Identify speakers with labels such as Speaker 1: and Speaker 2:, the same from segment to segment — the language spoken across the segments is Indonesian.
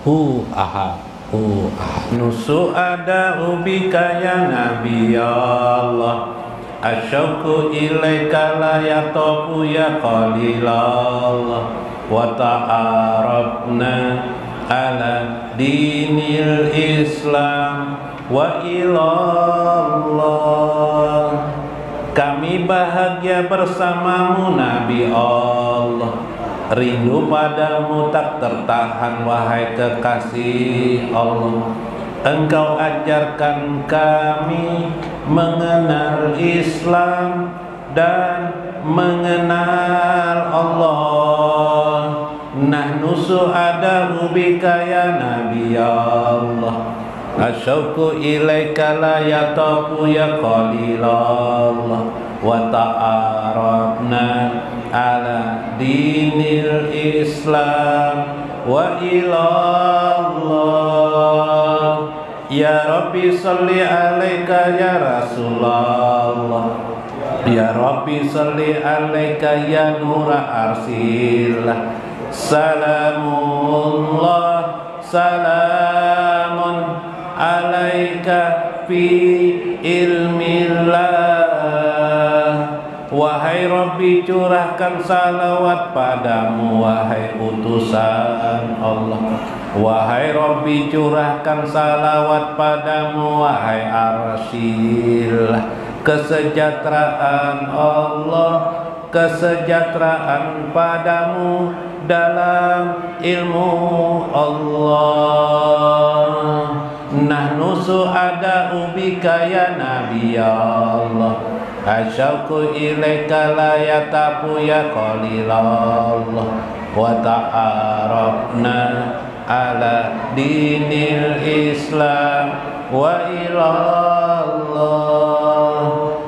Speaker 1: hu ahad hu ahad. Nusu ada ubika ya Nabi Allah, asyauku ilaika la yatofu ya Khalilallah, wa ta'arabna ala dinil Islam wa ilallah. Kami bahagia bersamamu Nabi Allah, rindu padamu tak tertahan wahai kekasih Allah. Engkau ajarkan kami mengenal Islam dan mengenal Allah. Nahnu su'adahu bika ya Nabi Allah, asyauku ilaika la yatafu ya Khalilallah, wa ta'arabna ala dinil Islam wa ilallah. Ya Rabbi salli alaika ya Rasulullah, ya Rabbi salli alaika ya nura arsillah. Salamullah salamun alaika fi ilmillah. Wahai Rabbi curahkan salawat padamu wahai utusan Allah. Wahai Rabbi curahkan salawat padamu wahai arsillah. Kesejahteraan Allah, kesejahteraan padamu dalam ilmu Allah. Nahnu su'ada'u bika ya Nabi Allah, asyauku ilaika la yatafu ya Khalilallah, wa ta'arabna ala dinil Islam wa ilallah.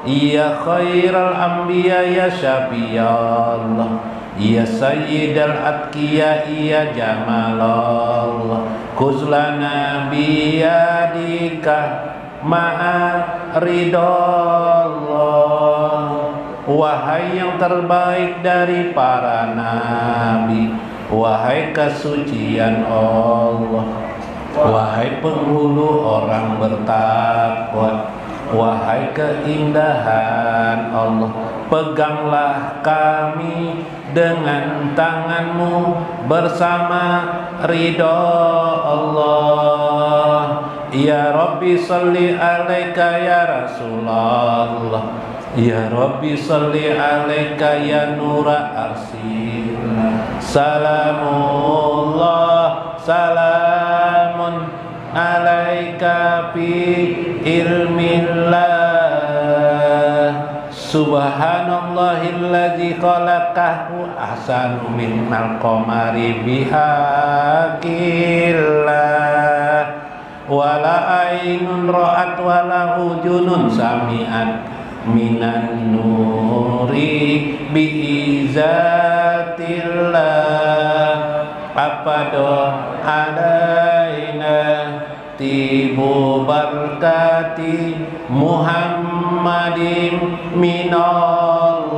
Speaker 1: Ya khairal anbiya ya syafiyallah, ya sayyidal atqiya ya jamalallah. Kuzlana biyadika ma'a ridallah. Wahai yang terbaik dari para nabi, wahai kesucian Allah, wahai penghulu orang bertakwa, wahai keindahan Allah, peganglah kami dengan tanganmu bersama ridha Allah. Ya Rabbi salli alaika ya Rasulullah, ya Rabbi salli alaika ya nura arsillah. Salamullah salamun alaika fi ilmillah. Subhanallahilladzi khalaqahu ahsanu minal qamari bihaqillah. Wala ainun ra'at wala udhunun sami'at minan nuri biizatillah. Apado alaina tibu barkati Muhammadin minallah.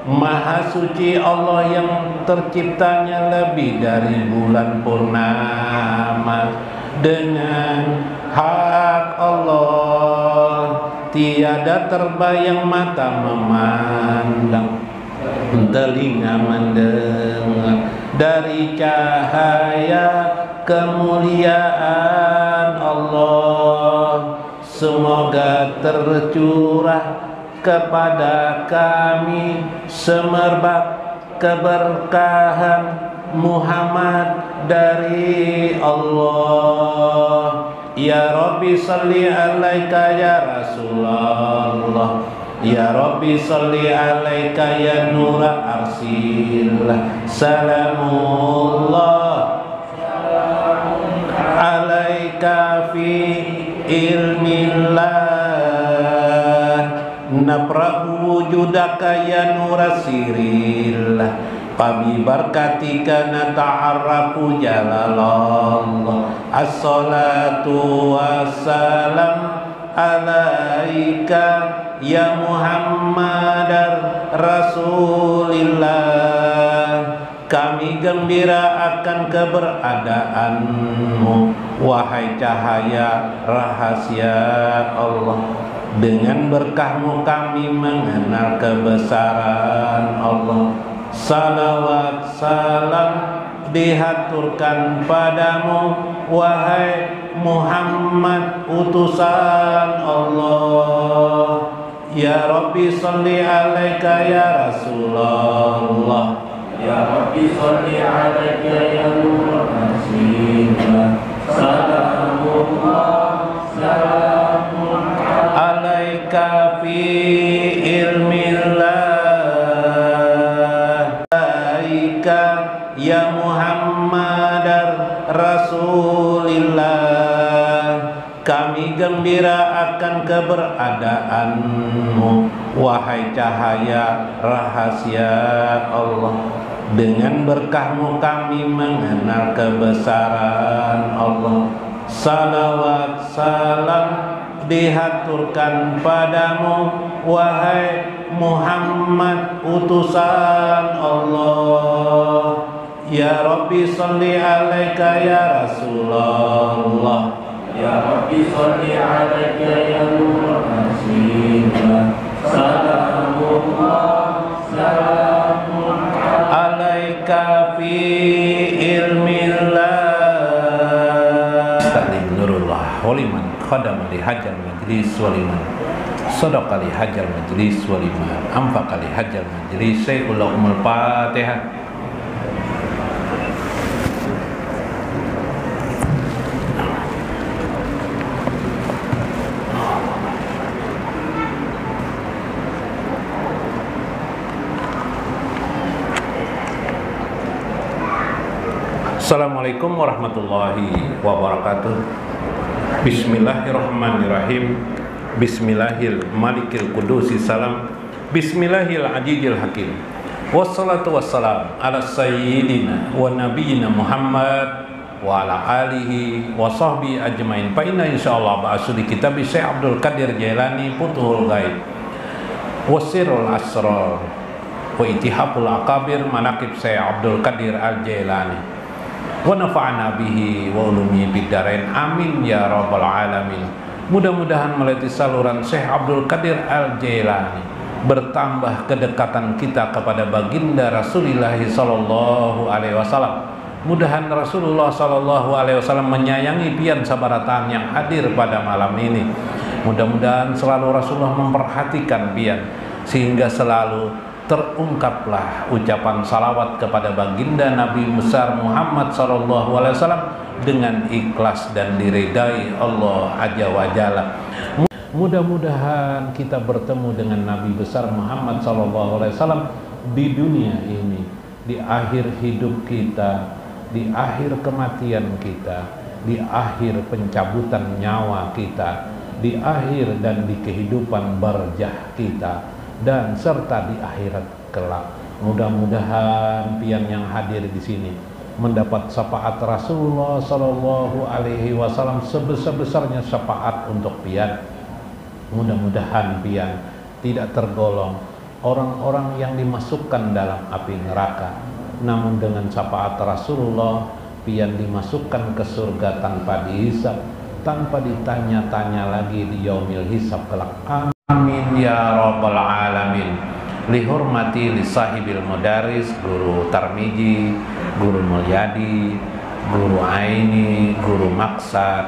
Speaker 1: Maha suci Allah yang terciptanya lebih dari bulan purnama. Dengan hak Allah tiada terbayang mata memandang, telinga mendengar dari cahaya kemuliaan Allah. Semoga tercurah kepada kami semerbak keberkahan Muhammad dari Allah. Ya Rabbi salli alaika ya Rasulullah, ya Rabbi salli alaika ya nura arsillah. Salamullah alaika fi ilmillah. Napra'u wujudaka ya nurasirillah, fabi barakatika nata'arrafu jalalallah. As-salatu wassalam alaika ya Muhammadar Rasulillah. Kami gembira akan keberadaanmu, wahai cahaya rahasia Allah. Dengan berkahmu kami mengenal kebesaran Allah. Salawat salam dihaturkan padamu, wahai Muhammad utusan Allah. Ya Rabbi salli alaika ya Rasulullah. Ya Rabbi salli alaika ya Nur Rasulullah. Salamullah salamun alaika fi ilmillah. Alaika ya Muhammad Rasulillah. Kami gembira akan keberadaanmu, wahai cahaya rahasia Allah. Dengan berkahmu kami mengenal kebesaran Allah. Salawat salam dihaturkan padamu, wahai Muhammad utusan Allah. Ya Rabbi salli alaika ya Rasulullah. Ya Rabbi salli alaika ya Nur Rasulullah. Salamullah salamun alaika fi ilmillah. Taklim nurullah waliman khadama li hajjal majlis waliman sadaqa li hajjal majlis waliman anfaqa li hajjal majlis. Sayyidul Fatihah. Assalamualaikum warahmatullahi wabarakatuh. Bismillahirrahmanirrahim. Bismillahil malikil qudusi salam. Bismillahil ajijil hakim. Wassalatu wassalam ala sayyidina wa nabiyina Muhammad wa ala alihi wa sahbihi ajmain. Fa inna insyaallah ba'asu di kitab Syekh Abdul Qadir Jailani Futuhul Ghaib Wasirul Asrar wa Itihaful Akabir Manaqib Syekh Abdul Qadir Al-Jailani wa nafa'ana bihi wa ulumi bidarain amin ya rabbal alamin. Mudah-mudahan melalui saluran Syekh Abdul Qadir Al-Jailani bertambah kedekatan kita kepada baginda Rasulullah sallallahu alaihi wasallam. Mudahan Rasulullah sallallahu alaihi wasallam menyayangi pian sabarataan yang hadir pada malam ini. Mudah-mudahan selalu Rasulullah memperhatikan pian sehingga selalu terungkaplah ucapan salawat kepada baginda Nabi besar Muhammad sallallahu alaihi wasallam dengan ikhlas dan diridai Allah Azza wa Jalla. Mudah-mudahan kita bertemu dengan Nabi besar Muhammad sallallahu alaihi wasallam di dunia ini, di akhir hidup kita, di akhir kematian kita, di akhir pencabutan nyawa kita, di akhir dan di kehidupan barzah kita, dan serta di akhirat kelak. Mudah-mudahan pian yang hadir di sini mendapat syafaat Rasulullah sallallahu alaihi wasallam sebesar-besarnya syafaat untuk pian. Mudah-mudahan pian tidak tergolong orang-orang yang dimasukkan dalam api neraka, namun dengan syafaat Rasulullah pian dimasukkan ke surga tanpa dihisab, tanpa ditanya-tanya lagi di yaumil hisab kelak. Amin ya rabbal alamin. Lihormati li sahibil mudaris Guru Tarmiji, Guru Mulyadi, Guru Aini, Guru Maksad,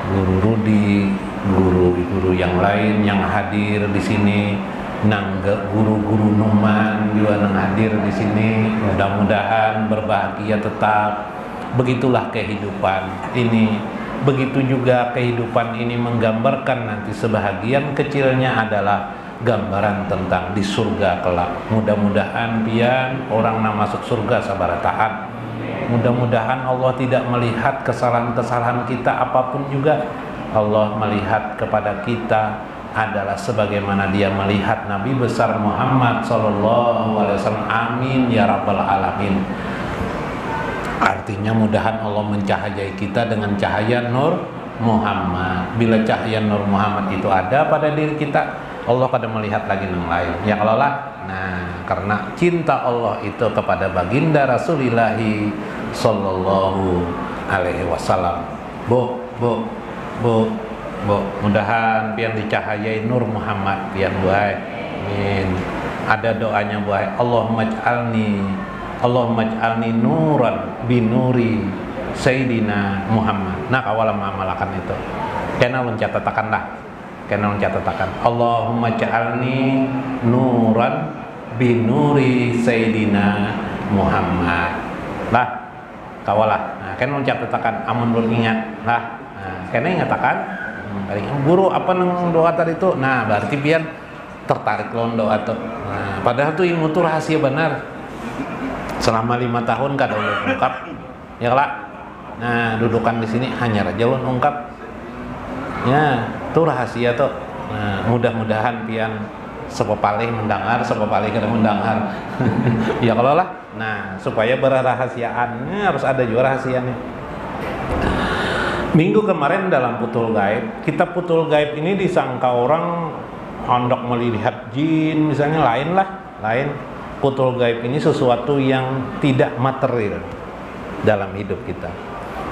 Speaker 1: Guru Rudi, guru-guru yang lain yang hadir di sini, nangga guru-guru Numan juga yang hadir di sini. Mudah-mudahan berbahagia tetap. Begitulah kehidupan ini. Begitu juga kehidupan ini menggambarkan nanti sebahagian kecilnya adalah gambaran tentang di surga kelak. Mudah-mudahan pian orang yang masuk surga sabarataan. Mudah-mudahan Allah tidak melihat kesalahan-kesalahan kita apapun juga. Allah melihat kepada kita adalah sebagaimana Dia melihat Nabi besar Muhammad sallallahu alaihi wasallam. Amin ya rabbal alamin. Artinya mudahan Allah mencahayai kita dengan cahaya Nur Muhammad. Bila cahaya Nur Muhammad itu ada pada diri kita, Allah kada melihat lagi yang lain. Ya kalau lah, nah karena cinta Allah itu kepada baginda Rasulullah Sallallahu Alaihi Wasallam. Bu, mudahan pian dicahayai Nur Muhammad pian buai. Amin. Ada doanya buai. Allahumma ij'alni nuran binuri Sayyidina Muhammad. Nah kawalam amalakan itu. Kena mencatatakan lah. Allahumma ja'alni nuran binuri Sayyidina Muhammad. Lah, kawalah. Nah, kena mencatatakan amun belum ingat. Lah, nah, kena ingatakan. Guru apa nang doa tadi itu? Nah, berarti biar tertarik loh doa tuh. Nah, padahal tuh ilmu tuh rahasia benar. Selama 5 tahun kada ulun ungkap. Ya lah. Nah, dudukan di sini hanya aja ulun ungkap. Ya, itu rahasia tuh. Nah, mudah-mudahan pian sepepalih mendengar, sepepalih kada mendengar. Ya kalau lah. Nah, supaya berrahasiaannya harus ada juga rahasianya. Minggu kemarin dalam Putul Gaib, kita Putul Gaib ini disangka orang hendak melihat jin misalnya, lain. Putul Gaib ini sesuatu yang tidak material dalam hidup kita.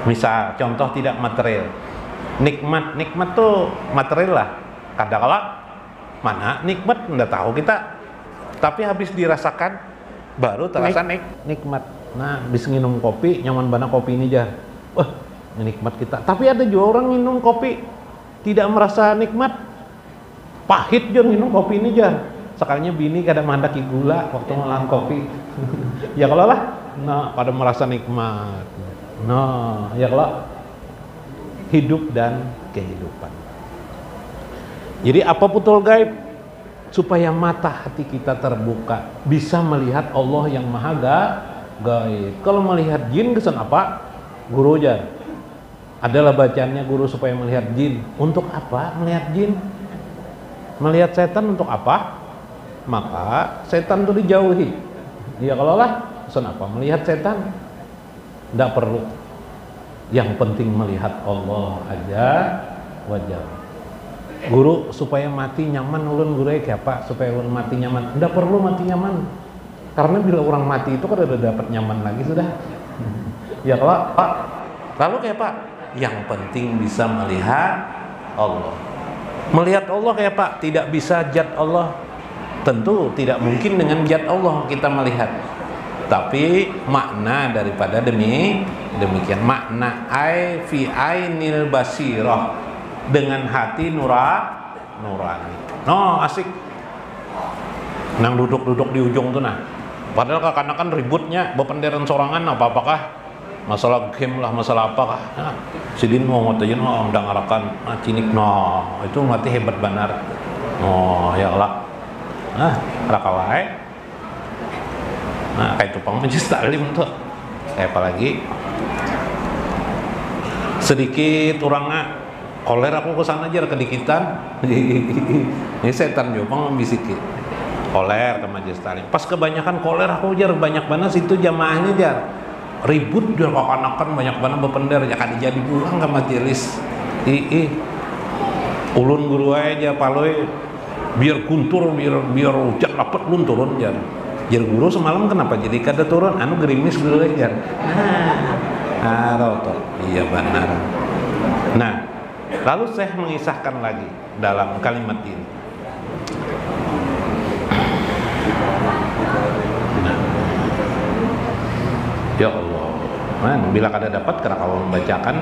Speaker 1: Misal contoh tidak material. Nikmat tuh material lah. Kadang-kala mana nikmat nggak tahu kita, tapi habis dirasakan baru terasa nikmat. Nah, habis minum kopi nyaman banget kopi ini aja. Wah, nikmat kita. Tapi ada juga orang minum kopi tidak merasa nikmat, pahit juga minum kopi ini aja. Sekalinya bini kadang mandaki gula waktu ngolah kopi. Ya kalau lah, nah pada merasa nikmat. Nah, ya kalau hidup dan kehidupan. Jadi apa Putul Gaib? Supaya mata hati kita terbuka, bisa melihat Allah yang maha gaib. Kalau melihat jin kesan apa? Guru aja. Adalah bacaannya guru supaya melihat jin. Untuk apa melihat jin? Melihat setan untuk apa? Maka setan itu dijauhi. Ya kalau lah, kesan apa? Melihat setan? Tidak perlu. Yang penting melihat Allah aja wajar. Guru supaya mati nyaman ulun guru kayak apa? Supaya ulun mati nyaman. Tidak perlu mati nyaman. Karena bila orang mati itu kan udah dapat nyaman lagi sudah. Ya kalau Pak, lalu kayak Pak, yang penting bisa melihat Allah. Melihat Allah kayak Pak, tidak bisa zat Allah. Tentu tidak mungkin dengan zat Allah kita melihat. Tapi makna daripada demikian makna fi ainil basirah, dengan hati nurani. No, asik. Nang duduk-duduk di ujung tuh nah. Padahal kan ributnya bependeran sorangan apakah masalah game lah, masalah apakah. Nah, sidin mau ngotoyin undang arakan cinik no. Itu mati hebat benar. Oh, ya Allah. Nah, rakawai. Nah, kayak tupang majlis taklim tuh. Kayak apalagi sedikit orangnya koler aku kesana aja kedikitan. Ini setan juga membisiki koler ke majlis taklim. Pas kebanyakan koler aku jar banyak banget situ jamaahnya jar ribut dia kok-anakan banyak banget bepender ya kan jadi pulang ke majelis. Ulun guru aja paloi biar kuntur biar hujan dapat ulun turun jar. Jar guru semalam kenapa jadi kada turun? Anu gerimis dulu jar. Nah, iya benar. Nah, lalu saya mengisahkan lagi dalam kalimat ini. Nah, ya Allah, nah, bila kada dapat karena kalau membacakan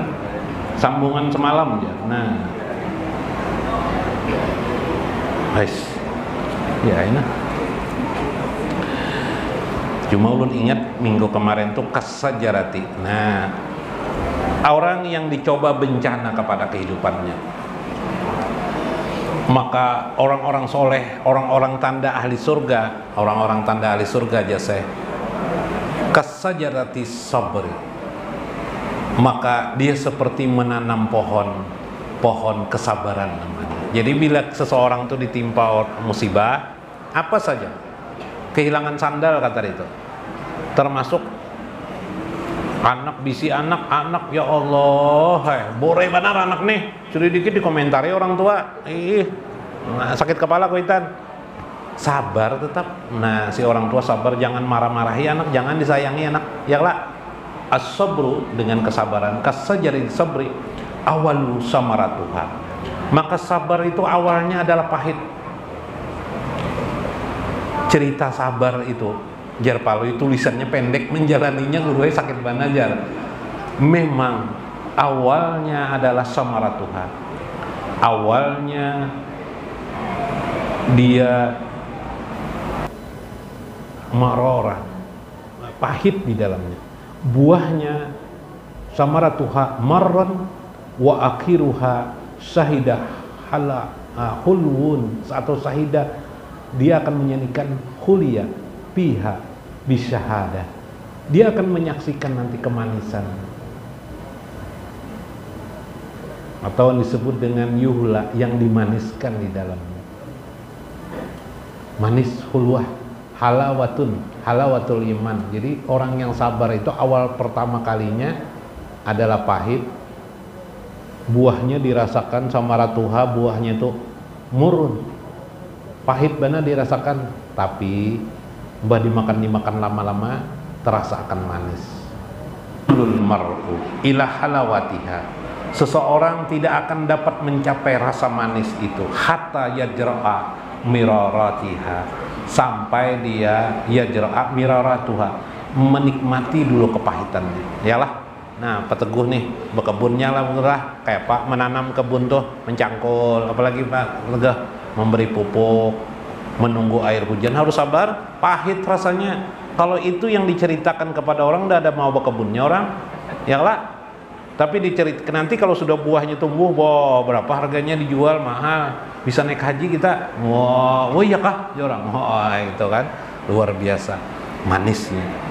Speaker 1: sambungan semalam ya. Nah, guys, ya ini. Cuma ulun ingat minggu kemarin tuh kasajarati. Nah, orang yang dicoba bencana kepada kehidupannya, maka orang-orang soleh, orang-orang tanda ahli surga, aja saya kasajarati sabri, maka dia seperti menanam pohon kesabaran namanya. Jadi bila seseorang tuh ditimpa musibah apa saja, kehilangan sandal kata itu, termasuk anak bisi anak ya Allah, bore benar anak nih, sudah dikit dikomentari orang tua, Nah, sakit kepala kuitan, sabar tetap. Nah, si orang tua sabar, jangan marah-marahi anak, jangan disayangi anak. Ya lah, as-sabru dengan kesabaran, kasajari sabri awalu samaratuha. Maka sabar itu awalnya adalah pahit. Cerita sabar itu, jar palu tulisannya pendek, menjalaninya gurunya sakit banajar. Memang awalnya adalah samaratuha. Awalnya dia marorah, pahit di dalamnya. Buahnya samaratuha marran wa akhiruha syahidah hala hulwun, atau syahidah, dia akan menyanyikan hulia piha bisyahadah, dia akan menyaksikan nanti kemanisan, atau disebut dengan yuhla, yang dimaniskan di dalamnya. Manis hulwah, halawatul iman. Jadi orang yang sabar itu awal pertama kalinya adalah pahit, buahnya dirasakan samaratuha, buahnya itu murun, pahit benar dirasakan, tapi mbah dimakan lama-lama terasa akan manis. Lul mar'u ila halawatiha, seseorang tidak akan dapat mencapai rasa manis itu hatta yajra'a miraratiha, sampai dia yajra'a miraratuha, menikmati dulu kepahitannya. Yalah. Nah, peteguh nih berkebunnya lah, kayak Pak menanam kebun tuh, mencangkul, apalagi Pak legah memberi pupuk, menunggu air hujan, harus sabar, pahit rasanya. Kalau itu yang diceritakan kepada orang, udah ada mau berkebunnya orang, ya lah. Tapi diceritakan nanti kalau sudah buahnya tumbuh, wah berapa harganya dijual mahal, bisa naik haji kita, wah iya kah, ya orang, wah itu kan luar biasa manisnya.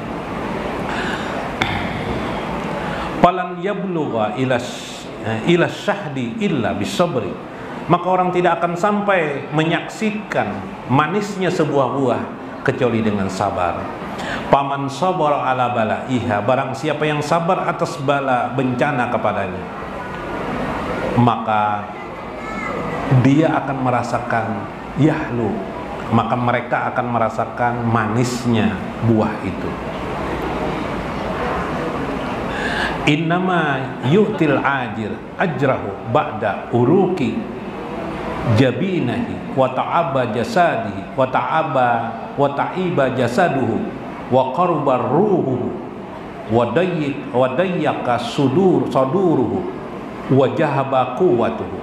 Speaker 1: Falan yablugha ila syahdi illa bisabri, maka orang tidak akan sampai menyaksikan manisnya sebuah buah kecuali dengan sabar. Paman sabar ala balaiha, barang siapa yang sabar atas bala bencana kepadanya, maka dia akan merasakan yahlu, maka mereka akan merasakan manisnya buah itu. Innama yu'til ajir ajrahu ba'da uruki jabinahi wa ta'aba jasadihi wa ta'iba jasaduhu wa qarbar ruhuhu wa dayyaka saduruhu wa jahaba quwwatuhu.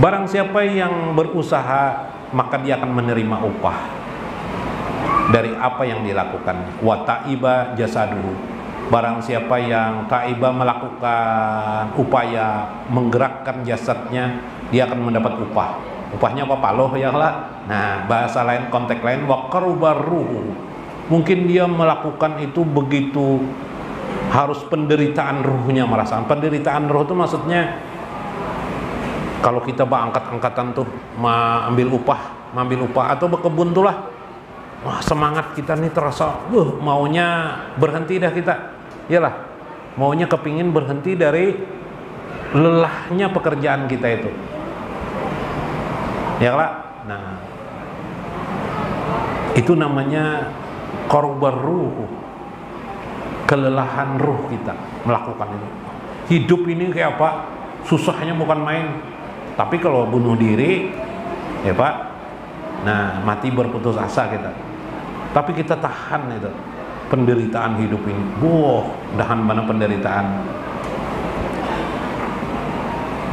Speaker 1: Barang siapa yang berusaha, maka dia akan menerima upah dari apa yang dilakukan. Wa ta'iba jasaduhu, barang siapa yang ta'iba melakukan upaya menggerakkan jasadnya, dia akan mendapat upah. Upahnya apa? Paloh ya lah. Nah, bahasa lain, konteks lain, wa qarbar ruhuhu, mungkin dia melakukan itu begitu harus penderitaan ruhnya merasakan. Penderitaan ruh itu maksudnya kalau kita angkat-angkatan tuh mengambil upah atau berkebun tuh lah, wah semangat kita nih terasa, maunya berhenti dah kita, iyalah, maunya kepingin berhenti dari lelahnya pekerjaan kita itu, ya lah. Nah, itu namanya qarbar ruh, kelelahan ruh kita melakukan ini. Hidup ini kayak apa? Susahnya bukan main. Tapi kalau bunuh diri, ya Pak, nah mati berputus asa kita. Tapi kita tahan itu penderitaan hidup ini. Dahan mana penderitaan.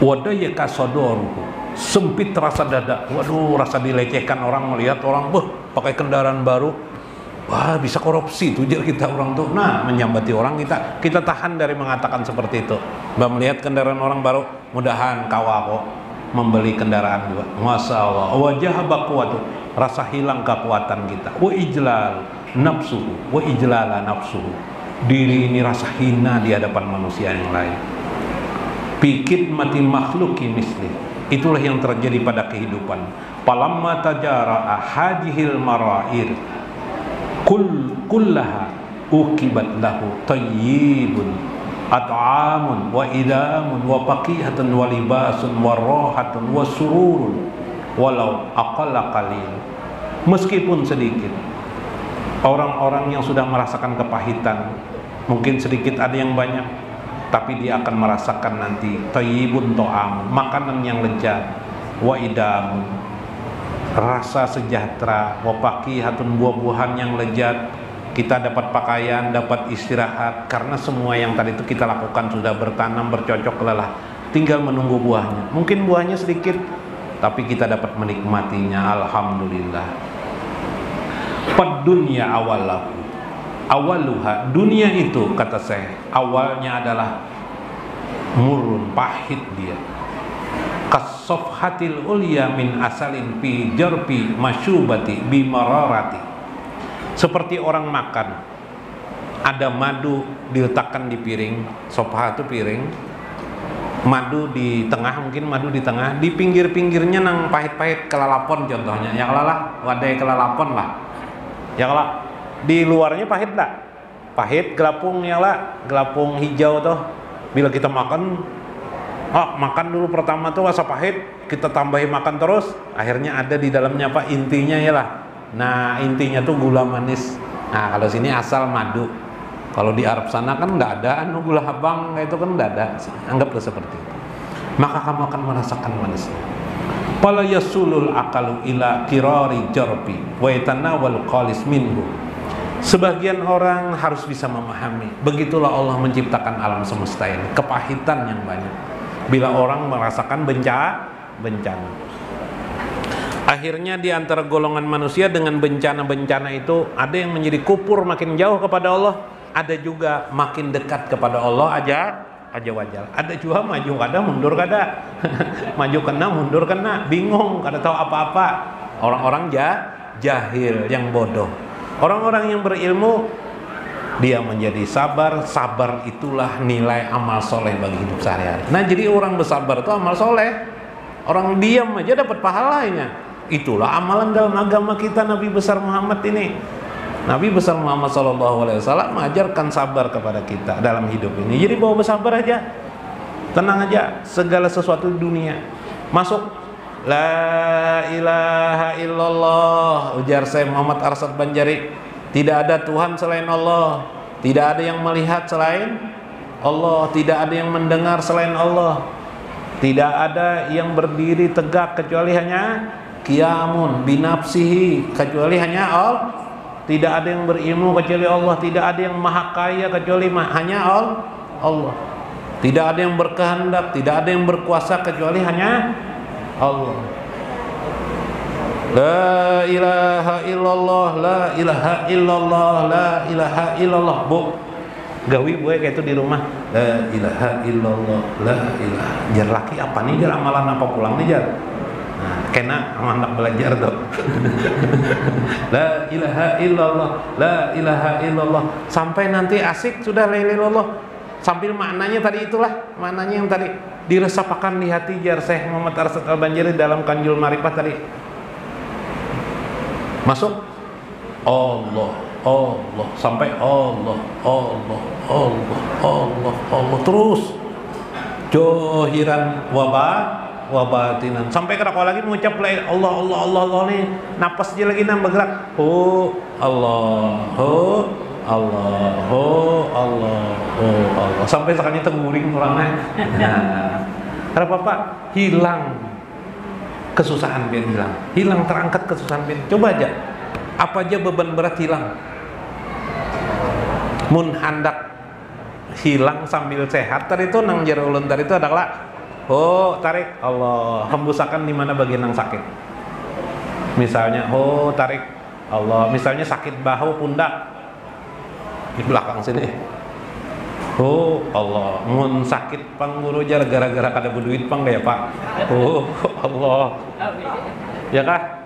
Speaker 1: Wadayaka sadoruhu, sempit rasa dada. Waduh, rasa dilecehkan orang, melihat orang pakai kendaraan baru. Wah, bisa korupsi tuh kita orang tuh. Nah, menyambati orang, kita tahan dari mengatakan seperti itu. Mbak melihat kendaraan orang baru, mudahan kawa kok membeli kendaraan juga. Masya Allah. Wajah bakuatu, rasa hilang kekuatan kita. Wa ijlal nafsuhu, wa ijlala nafsuhu, diri ini rasa hina di hadapan manusia yang lain. Pikir mati makhluki misli, itulah yang terjadi pada kehidupan. Palamma tajara'a hadhil marair kullaha ukibat lahu tayyibun at'amun wa idamun wa paqihatun wa libasun wa rahatun wa sururun walau aqalla qalil, meskipun sedikit. Orang-orang yang sudah merasakan kepahitan, mungkin sedikit ada yang banyak, tapi dia akan merasakan nanti thayyibun ta'am, makanan yang lezat, wa idam, rasa sejahtera, wa faqihatun, buah-buahan yang lezat. Kita dapat pakaian, dapat istirahat, karena semua yang tadi itu kita lakukan sudah bertanam, bercocok lelah, tinggal menunggu buahnya. Mungkin buahnya sedikit, tapi kita dapat menikmatinya. Alhamdulillah. Pad dunya awaluha, dunia itu kata saya awalnya adalah murun, pahit dia. Kasofhatil ulya min asalin fi jarbi masyubati bi mararati, seperti orang makan, ada madu diletakkan di piring, sofha itu piring, madu di tengah, mungkin madu di tengah, di pinggir-pinggirnya nang pahit-pahit, kelalapon contohnya, yang lalah wadai kelalapon lah. Ya kalau di luarnya pahit tak? Pahit, gelapung ya lah, gelapung hijau tuh. Bila kita makan, makan dulu pertama tuh rasa pahit, kita tambahin makan terus, akhirnya ada di dalamnya apa? Intinya ya lah. Nah intinya tuh gula manis. Nah kalau sini asal madu. Kalau di Arab sana kan nggak ada, gula habang itu kan nggak ada. Anggaplah seperti itu. Maka kamu akan merasakan manisnya. Fala yasulul aqalu ila kirari jarbi wa yatanawal qalis minhu. Sebagian orang harus bisa memahami, begitulah Allah menciptakan alam semesta ini, kepahitan yang banyak. Bila orang merasakan bencana, akhirnya di antara golongan manusia dengan bencana-bencana itu ada yang menjadi kufur, makin jauh kepada Allah, ada juga makin dekat kepada Allah aja wajar. Ada juga maju kada, mundur kada. Maju kena, mundur kena, bingung, kada tahu apa-apa. Orang-orang jahil, yang bodoh. Orang-orang yang berilmu, dia menjadi sabar. Sabar itulah nilai amal soleh bagi hidup sehari-hari. Nah jadi orang bersabar itu amal soleh. Orang diam aja dapat pahalanya. Itulah amalan dalam agama kita, Nabi besar Muhammad ini. Nabi besar Muhammad SAW mengajarkan sabar kepada kita dalam hidup ini. Jadi bawa bersabar aja, tenang aja, segala sesuatu di dunia. Masuk la ilaha illallah, ujar saya Muhammad Arsyad Banjari. Tidak ada Tuhan selain Allah, tidak ada yang melihat selain Allah, tidak ada yang mendengar selain Allah, tidak ada yang berdiri tegak kecuali hanya qiyamun binafsihi, kecuali hanya Allah. Tidak ada yang berilmu kecuali Allah, tidak ada yang maha kaya kecuali hanya Allah. Tidak ada yang berkehendak, tidak ada yang berkuasa kecuali hanya Allah. La ilaha illallah, la ilaha illallah, la ilaha illallah. Bu, gawi gue kayak itu di rumah. La ilaha illallah, la ilaha. Jar laki apa nih, jar amalan apa pulang nih jar? Nah, kena anak belajar tuh. La ilaha illallah, la ilaha illallah, sampai nanti asik sudah la ilaha illallah. Sambil maknanya tadi itulah, maknanya yang tadi diresapakan di hati jar Syekh Muhammad Arsyad Al-Banjari dalam Kanjul Marifah tadi. Masuk Allah, Allah, sampai Allah, Allah, Allah, Allah, Allah, terus johiran wabatinan, sampai kada kau lagi mengucap la Allah Allah Allah Allah nih, napas dia lagi nang bergerak. Allah, Allah, Allah, Allah, sampai sekali terguling orangnya. Nah, ada apa hilang kesusahan biar hilang, terangkat kesusahan biar. Coba aja, apa aja beban berat hilang. Mun handak hilang sambil sehat, tadi itu nang jero ulun tadi itu adalah tarik Allah, hembusakan di mana bagian yang sakit. Misalnya tarik Allah, misalnya sakit bahu pundak di belakang sini. Allah, mun sakit pangguru jar gara-gara kada berduit pang ya Pak. Allah. Ya kah?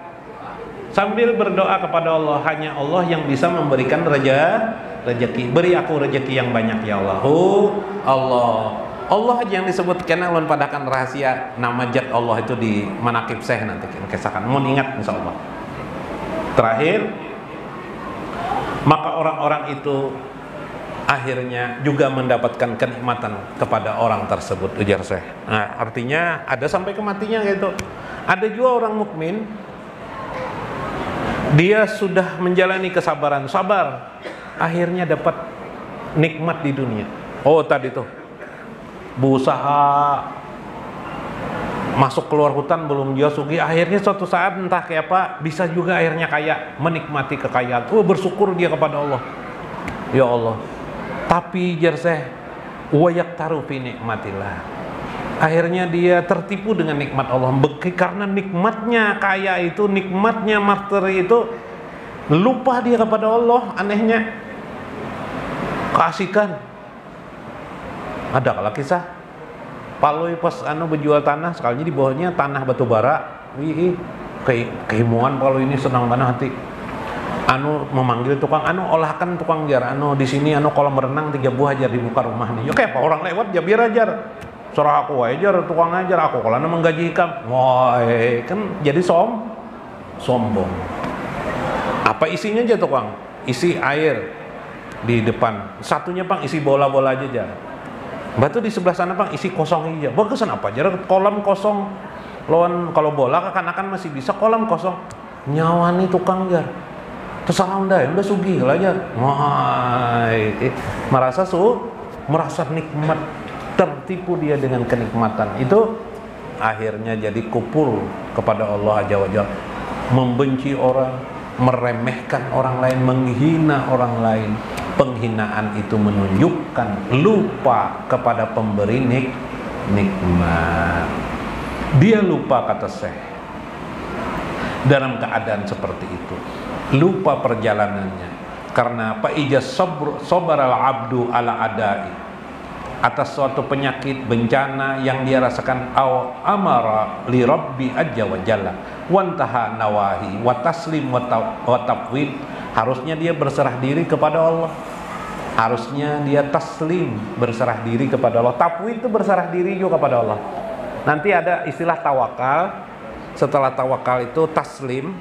Speaker 1: Sambil berdoa kepada Allah, hanya Allah yang bisa memberikan rezeki. Beri aku rezeki yang banyak ya Allah. Allah. Allah aja yang disebut, karena ulun padakan rahasia nama zat Allah itu di manaqib Syekh nanti kisahkan. Mau ingat insyaallah. Terakhir, maka orang-orang itu akhirnya juga mendapatkan kenikmatan kepada orang tersebut, ujar Syekh. Nah, artinya ada sampai kematinya gitu. Ada juga orang mukmin, dia sudah menjalani kesabaran, sabar, akhirnya dapat nikmat di dunia. Oh tadi tuh, berusaha masuk keluar hutan belum juga sugih, akhirnya suatu saat entah kayak apa bisa juga akhirnya kaya, menikmati kekayaan. Oh bersyukur dia kepada Allah. Ya Allah. Tapi jerseh wayak taruh fi nikmatillah. Akhirnya dia tertipu dengan nikmat Allah. Karena nikmatnya kaya itu, nikmatnya materi itu, lupa dia kepada Allah. Anehnya keasikan. Ada kalau kisah Paloi pas berjual tanah, sekalinya di bawahnya tanah batu bara. Kehimuan Paloi ini senang banget hati. Memanggil tukang, olahkan tukang jar, di sini kolam renang 3 buah ajar di muka rumah nih. Oke, apa orang lewat ya biar ajar. Surah aku ajar, tukang ajar aku kalau menggaji ikam. Wah, kan jadi sombong. Apa isinya aja tukang? Isi air di depan. Satunya Bang isi bola-bola aja jar. Batu di sebelah sana Bang isi kosong aja. Bagusan apa jar? Kolam kosong. Lawan kalau bola kekanakan masih bisa, kolam kosong. Nyawani tukang jar. Terserah udah sugih lah aja. Merasa nikmat, tertipu dia dengan kenikmatan itu, akhirnya jadi kufur kepada Allah Azza wa Jalla, membenci orang, meremehkan orang lain, menghina orang lain. Penghinaan itu menunjukkan lupa kepada pemberi nikmat. Dia lupa, kata Syekh, dalam keadaan seperti itu, lupa perjalanannya. Karena apa? Ijaz sabar al-abdu ala adai, atas suatu penyakit, bencana yang dia rasakan. Aw amara li rabbi azza wa jalla wantaha nawahi wa taslim wa tafwid. Harusnya dia berserah diri kepada Allah, harusnya dia taslim, berserah diri kepada Allah. Tafwid itu berserah diri juga kepada Allah. Nanti ada istilah tawakal. Setelah tawakal itu taslim,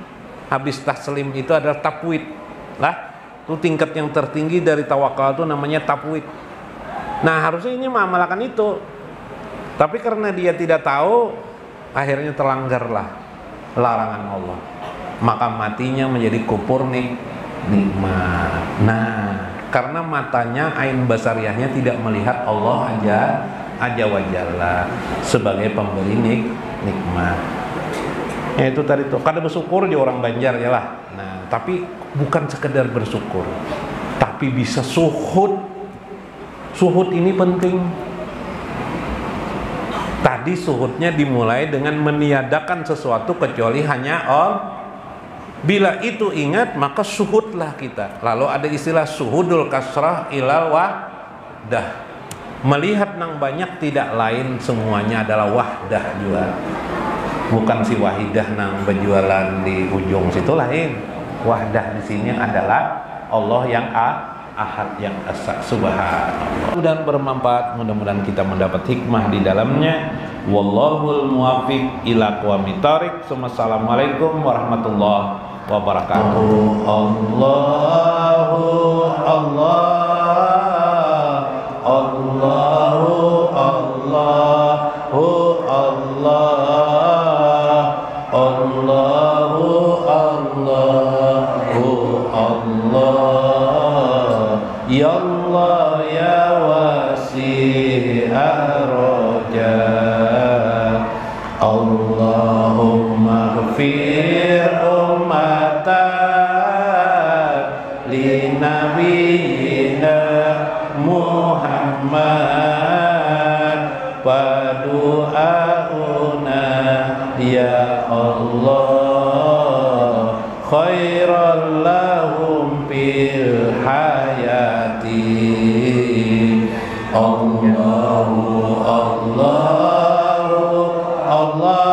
Speaker 1: habis taslim itu adalah tafwid lah. Itu tingkat yang tertinggi dari tawakal itu namanya tafwid. Nah harusnya ini mengamalkan itu, tapi karena dia tidak tahu, akhirnya terlanggarlah larangan Allah, maka matinya menjadi kufur nikmat. Nah karena matanya, ain basariyahnya tidak melihat Allah Azza wa Jalla sebagai pemberi nikmat. Ya itu tadi tuh, kada bersyukur di orang Banjar ya lah. Nah tapi bukan sekedar bersyukur, tapi bisa suhud. Suhud ini penting. Tadi suhudnya dimulai dengan meniadakan sesuatu kecuali hanya Allah. Bila itu ingat, maka suhudlah kita. Lalu ada istilah suhudul kasrah ilal wahdah. Melihat nang banyak tidak lain, semuanya adalah wahdah juga. Bukan si wahidah nang berjualan di ujung situ lain. Wahdah di sini adalah Allah yang Ahad, yang Esa, Subhanallah. Mudah-mudahan bermanfaat, mudah-mudahan kita mendapat hikmah di dalamnya. Wallahul muwaffiq ila aqwamit thoriq. Wassalamualaikum warahmatullahi wabarakatuh. Allahu Allah, Allahu Allahu Allah, Allahu Allahu Allah. Ya Allah ya wasi'ar raja, Allahumma ghfir ummatan li nabiyyina Muhammad padu'auna ya Allah khairal lahum bil hayati. Allahu Allahu Allah,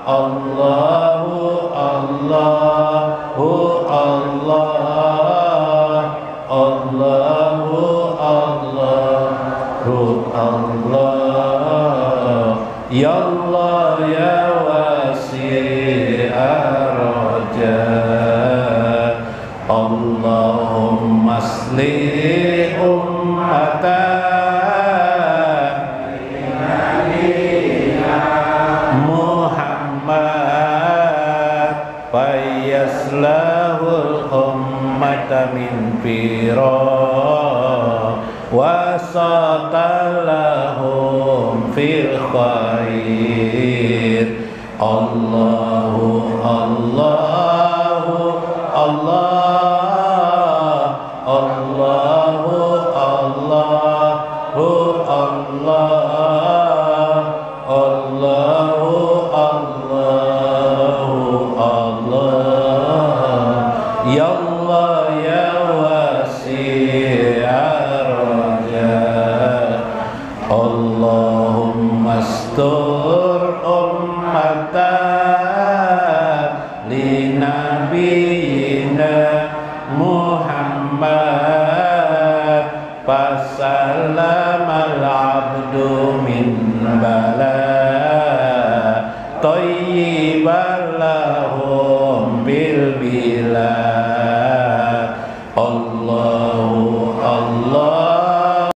Speaker 1: Allahu Allahu Allah, Allahu Allahu Allah. Ya Allah ya wasi'ar raja, Allahumma aslih ummatan tadbira wasatalahum fil khair. Allahu Allahu Allah, Allahu Allahu Allah, Allahu Allahu Allah. Ya Allah ya wasi'ar raja, Allahumma astur ummatan li nabiyyina Muhammad fasalamal abdu min bala tayyiba